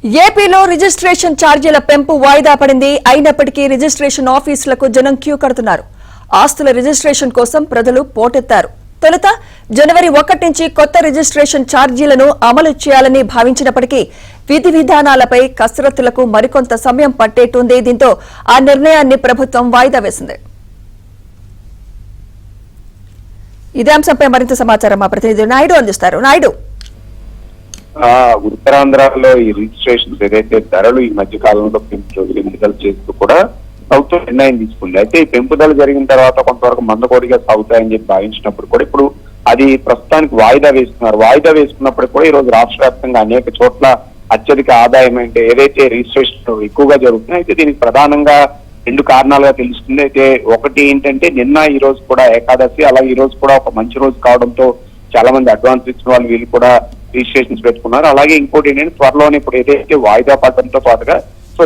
ఏపీలో రిజిస్ట్రేషన్ ఛార్జీల పెంపు వాయిదా పడింది. అయినప్పటికీ రిజిస్ట్రేషన్ ఆఫీసులకు జనం క్యూ కడుతున్నారు. ఆస్తుల రిజిస్ట్రేషన్ కోసం ప్రజలు పోటెత్తారు. తొలుత జనవరి 1 నుంచి కొత్త రిజిస్ట్రేషన్ ఛార్జీలను అమలు చేయాలని భావించినప్పటికీ విధి విధానాలపై కసరత్తులకు మరికొంత సమయం పట్టేట్టుంది. దీంతో ఆ నిర్ణయాన్ని ప్రభుత్వం వాయిదా వేసింది. ఇదే అంశంపై మరింత సమాచారం మా ప్రతినిధి నాయుడు అందిస్తారు. నాయుడు, ఉత్తరాంధ్రలో ఈ రిజిస్ట్రేషన్స్ ఏదైతే ధరలు ఈ మధ్య కాలంలో విడుదల చేస్తూ కూడా ప్రభుత్వం నిర్ణయం తీసుకుంది. అయితే ఈ పెంపుదల జరిగిన తర్వాత కొంతవరకు మందకోడిగా సాగుతాయని చెప్పి భావించినప్పుడు కూడా ఇప్పుడు అది ప్రస్తుతానికి వాయిదా వేస్తున్నారు. వాయిదా వేసుకున్నప్పుడు కూడా ఈ రోజు రాష్ట్ర వ్యాప్తంగా అనేక చోట్ల అత్యధిక ఆదాయం అంటే ఏదైతే రిజిస్ట్రేషన్ ఎక్కువగా జరుగుతున్నాయి. అయితే దీనికి ప్రధానంగా 2 కారణాలుగా తెలుస్తుంది. అయితే ఒకటి ఏంటంటే నిన్న ఈ రోజు కూడా ఏకాదశి, అలాగే ఈ రోజు కూడా ఒక మంచి రోజు కావడంతో చాలా మంది అడ్వాన్స్ ఇచ్చిన వాళ్ళు వీళ్ళు కూడా రిజిస్ట్రేషన్స్ పెట్టుకున్నారు. అలాగే ఇంకోటి ఏంటంటే త్వరలోనే ఇప్పుడు ఏదైతే వాయిదా పడడంతో పాటుగా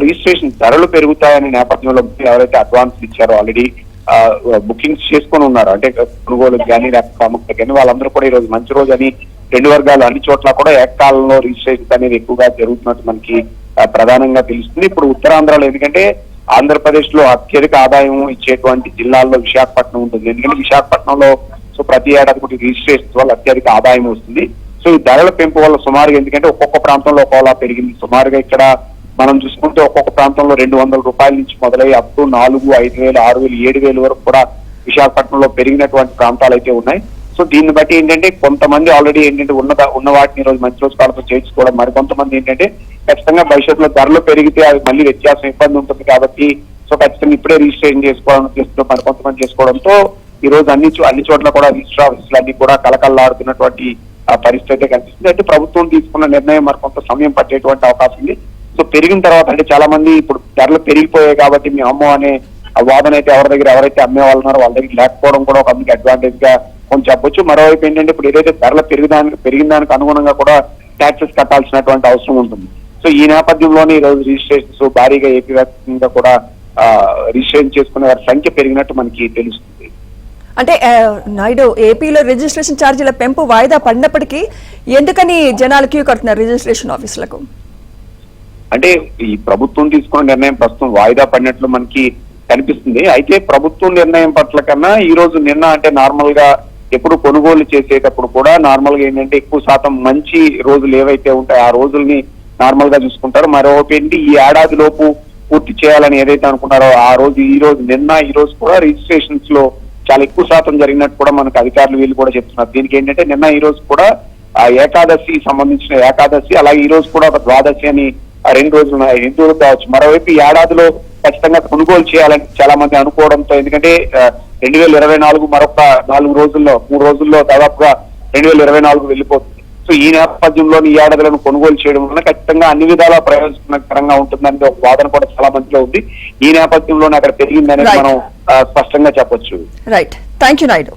రిజిస్ట్రేషన్ ధరలు పెరుగుతాయనే నేపథ్యంలో ఎవరైతే అడ్వాన్స్ ఇచ్చారో ఆల్రెడీ బుకింగ్స్ చేసుకొని ఉన్నారు, అంటే కొనుగోలు కానీ లేకపోతే ప్రాముఖ్యత కానీ వాళ్ళందరూ కూడా ఈ రోజు మంచి రోజు అని 2 వర్గాలు అన్ని చోట్ల కూడా ఏకకాలంలో రిజిస్ట్రేషన్ అనేది ఎక్కువగా జరుగుతున్నట్టు మనకి ప్రధానంగా తెలుస్తుంది. ఇప్పుడు ఉత్తరాంధ్రలో ఎందుకంటే ఆంధ్రప్రదేశ్ లో అత్యధిక ఆదాయం ఇచ్చేటువంటి జిల్లాల్లో విశాఖపట్నం ఉంటుంది. ఎందుకంటే విశాఖపట్నంలో ప్రతి ఏడాది కూడా రిజిస్ట్రేషన్ వల్ల అత్యధిక ఆదాయం వస్తుంది. సో ఈ ధరల పెంపు వల్ల సుమారుగా ఎందుకంటే ఒక్కొక్క ప్రాంతంలో ఒకలా పెరిగింది. సుమారుగా ఇక్కడ మనం చూసుకుంటే ఒక్కొక్క ప్రాంతంలో 200 రూపాయల నుంచి మొదలై అప్ టు 4, 5,000, 6,000, 7,000 వరకు కూడా విశాఖపట్నంలో పెరిగినటువంటి ప్రాంతాలు అయితే ఉన్నాయి. సో దీన్ని బట్టి ఏంటంటే కొంతమంది ఆల్రెడీ ఏంటంటే ఉన్న వాటిని రోజు మంచి రోజు కాలంతో చేర్చుకోవడం, మరికొంతమంది ఏంటంటే ఖచ్చితంగా భవిష్యత్తులో ధరలు పెరిగితే అది మళ్ళీ వ్యత్యాసం ఇబ్బంది ఉంటుంది కాబట్టి సో ఖచ్చితంగా ఇప్పుడే రిజిస్ట్రేషన్ చేసుకోవడం మరికొంతమంది చేసుకోవడంతో ఈ రోజు అన్ని చోట్ల కూడా రిజిస్టర్ ఆఫీసులు అన్ని కూడా కలకల్లాడుతున్నటువంటి పరిస్థితి కనిపిస్తుంది. అయితే ప్రభుత్వం తీసుకున్న నిర్ణయం మరి కొంత సమయం పట్టేటువంటి అవకాశం ఉంది. సో పెరిగిన తర్వాత అంటే చాలా మంది ఇప్పుడు ధరలు పెరిగిపోయాయి కాబట్టి మేము అమ్మో అనే వాదన అయితే ఎవరైతే అమ్మే వాళ్ళు ఉన్నారో వాళ్ళ దగ్గర లేకపోవడం కూడా ఒక అందుకు అడ్వాంటేజ్ గా కొంచెం చెప్పొచ్చు. మరోవైపు ఏంటంటే ఇప్పుడు ఏదైతే ధరలు పెరిగిన దానికి అనుగుణంగా కూడా ట్యాక్సెస్ కట్టాల్సినటువంటి అవసరం ఉంటుంది. సో ఈ నేపథ్యంలోనే ఈ రోజు రిజిస్ట్రేషన్స్ భారీగా ఏపీ వ్యాప్తంగా కూడా రిజిస్ట్రేషన్ చేసుకునే వారి సంఖ్య పెరిగినట్టు మనకి తెలుస్తుంది. అంటే నాయుడు, ఏపీలో రిజిస్ట్రేషన్ ఛార్జీల పెంపు వాయిదా పడినప్పటికీ ఎందుకని జనాలు క్యూ కడుతున్నారు రిజిస్ట్రేషన్ ఆఫీసులకు? అంటే ఈ ప్రభుత్వం తీసుకున్న నిర్ణయం ప్రస్తుతం వాయిదా పడినట్లు మనకి కనిపిస్తుంది. అయితే ప్రభుత్వం నిర్ణయం పట్ల కన్నా ఈ రోజు నిన్న అంటే నార్మల్ గా ఎప్పుడు కొనుగోలు చేసేటప్పుడు కూడా నార్మల్ గా ఏంటంటే ఎక్కువ శాతం మంచి రోజులు ఏవైతే ఉంటాయో ఆ రోజుల్ని నార్మల్ గా చూసుకుంటారు. మరోవైపు ఏంటి ఈ ఏడాది లోపు పూర్తి చేయాలని ఏదైతే అనుకున్నారో ఆ రోజు ఈ రోజు కూడా రిజిస్ట్రేషన్స్ లో చాలా ఎక్కువ శాతం జరిగినట్టు కూడా మనకు అధికారులు వీళ్ళు కూడా చెప్తున్నారు. దీనికి ఏంటంటే నిన్న ఈ రోజు కూడా ఏకాదశి సంబంధించిన ఏకాదశి, అలాగే ఈ రోజు కూడా ఒక ద్వాదశి అని 2 రోజులు ఉన్నాయి. హిందువులు కావచ్చు. మరోవైపు ఈ ఏడాదిలో ఖచ్చితంగా కొనుగోలు చేయాలని చాలా మంది అనుకోవడంతో ఎందుకంటే 2024 మరొక 3 రోజుల్లో దాదాపుగా 2024 వెళ్ళిపోతుంది. సో ఈ నేపథ్యంలో ఈ ఏడాదిలను కొనుగోలు చేయడం వల్ల ఖచ్చితంగా అన్ని విధాలా ప్రయోజనకరంగా ఉంటుందని ఒక వాదన కూడా చాలా మందిలో ఉంది. ఈ నేపథ్యంలోనే అక్కడ పెరిగిందని మనం స్పష్టంగా చెప్పొచ్చు. Right, thank you Naidu.